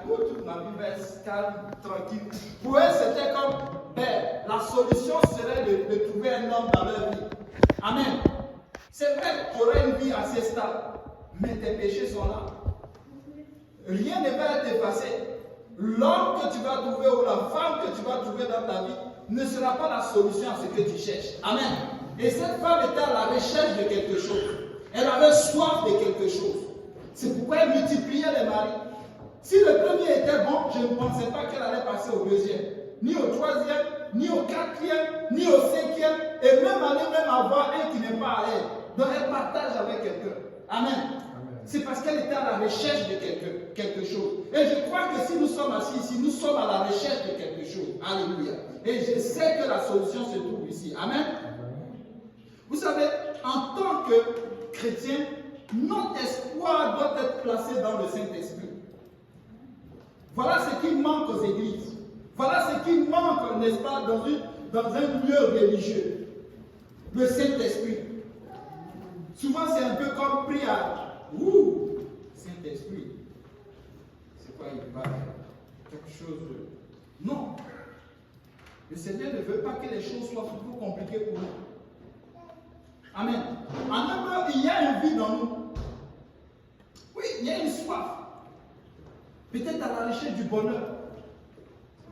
où toute ma vie va être calme, tranquille. Pour eux, c'était comme, la solution serait de trouver un homme dans leur vie. Amen. C'est vrai que tu auras une vie assez stable, mais tes péchés sont là. Rien ne va être effacé. L'homme que tu vas trouver ou la femme que tu vas trouver dans ta vie ne sera pas la solution à ce que tu cherches. Amen. Et cette femme était à la recherche de quelque chose. Elle avait soif de quelque chose. C'est pourquoi elle multipliait les maris. Si le premier était bon, je ne pensais pas qu'elle allait passer au deuxième, ni au troisième, ni au quatrième, ni au cinquième, et même aller même avoir un qui n'est pas à l'aise. Donc elle partage avec quelqu'un. Amen. C'est parce qu'elle était à la recherche de quelque chose. Et je crois que si nous sommes assis ici, nous sommes à la recherche de quelque chose. Alléluia. Et je sais que la solution se trouve ici. Amen. Vous savez, en tant que chrétien, notre espoir doit être placé dans le Saint-Esprit. Voilà ce qui manque aux églises. Voilà ce qui manque, n'est-ce pas, dans un lieu religieux. Le Saint-Esprit. Souvent, c'est un peu comme prière. Ouh, Saint-Esprit. C'est quoi, il va quelque chose de... Non. Le Seigneur ne veut pas que les choses soient trop compliquées pour nous. Amen. En hébreu, il y a une vie dans nous. Oui, il y a une soif. Peut-être à la recherche du bonheur.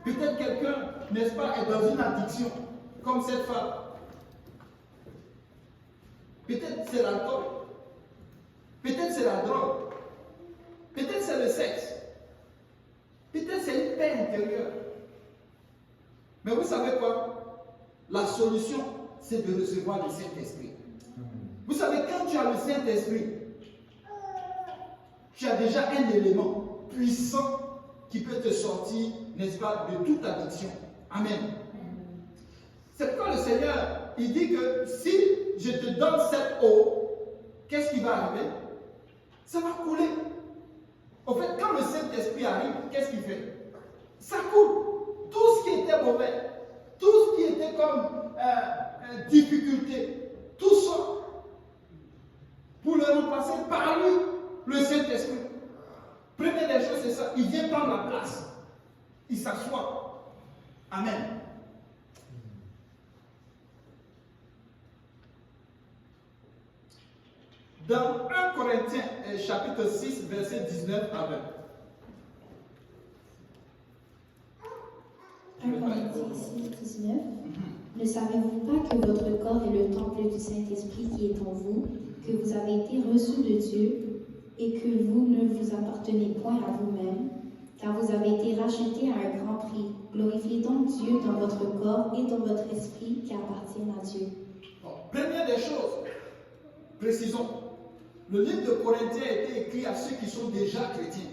Peut-être quelqu'un, n'est-ce pas, est dans une addiction, comme cette femme. Peut-être c'est l'alcool. Peut-être c'est la drogue. Peut-être c'est le sexe. Peut-être c'est une paix intérieure. Mais vous savez quoi? La solution, c'est de recevoir le Saint-Esprit. Vous savez, quand tu as le Saint-Esprit, tu as déjà un élément puissant qui peut te sortir, n'est-ce pas, de toute addiction. Amen. C'est pourquoi le Seigneur, il dit que si je te donne cette eau, qu'est-ce qui va arriver? Ça va couler. En fait, quand le Saint-Esprit arrive, qu'est-ce qu'il fait? Ça coule. Tout ce qui était mauvais, tout ce qui était comme difficulté, tout ça, pour le remplacer par lui, le Saint-Esprit. Première des choses, c'est ça. Il vient prendre la place. Il s'assoit. Amen. Dans 1 Corinthiens, chapitre 6, verset 19 à 20. 1 Corinthiens 6, 19. Ne savez-vous pas que votre corps est le temple du Saint-Esprit qui est en vous, que vous avez été reçus de Dieu et que vous ne vous appartenez point à vous-même, car vous avez été rachetés à un grand prix. Glorifiez donc Dieu dans votre corps et dans votre esprit qui appartiennent à Dieu. Bon, première des choses, précisons, le livre de Corinthiens a été écrit à ceux qui sont déjà chrétiens.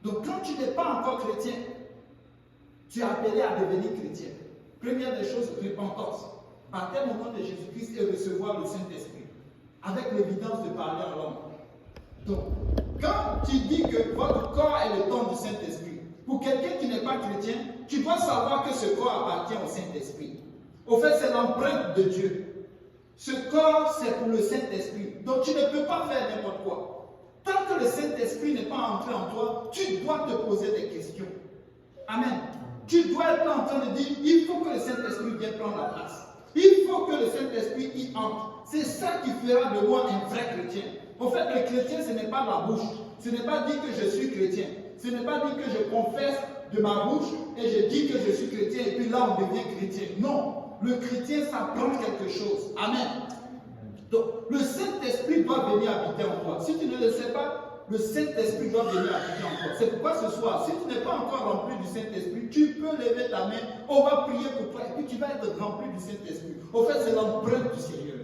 Donc quand tu n'es pas encore chrétien, tu es appelé à devenir chrétien. Première des choses, repentance. Baptême au nom de Jésus-Christ et recevoir le Saint-Esprit. Avec l'évidence de parler en langue. Donc, quand tu dis que votre corps est le temple du Saint-Esprit, pour quelqu'un qui n'est pas chrétien, tu dois savoir que ce corps appartient au Saint-Esprit. Au fait, c'est l'empreinte de Dieu. Ce corps, c'est pour le Saint-Esprit. Donc, tu ne peux pas faire n'importe quoi. Tant que le Saint-Esprit n'est pas entré en toi, tu dois te poser des questions. Amen. Tu dois être en train de dire, il faut que le Saint-Esprit vienne prendre la place. Il faut que le Saint-Esprit y entre. C'est ça qui fera de moi un vrai chrétien. En fait, le chrétien, ce n'est pas la bouche. Ce n'est pas dire que je suis chrétien. Ce n'est pas dire que je confesse de ma bouche et je dis que je suis chrétien et puis là, on devient chrétien. Non. Le chrétien, ça prend quelque chose. Amen. Donc, le Saint-Esprit doit venir habiter en toi. Si tu ne le sais pas, le Saint-Esprit doit venir habiter en toi. C'est pourquoi ce soir, si tu n'es pas encore rempli du Saint-Esprit, tu peux lever ta main, on va prier pour toi et puis tu vas être rempli du Saint-Esprit. Au fait, c'est l'empreinte du Seigneur.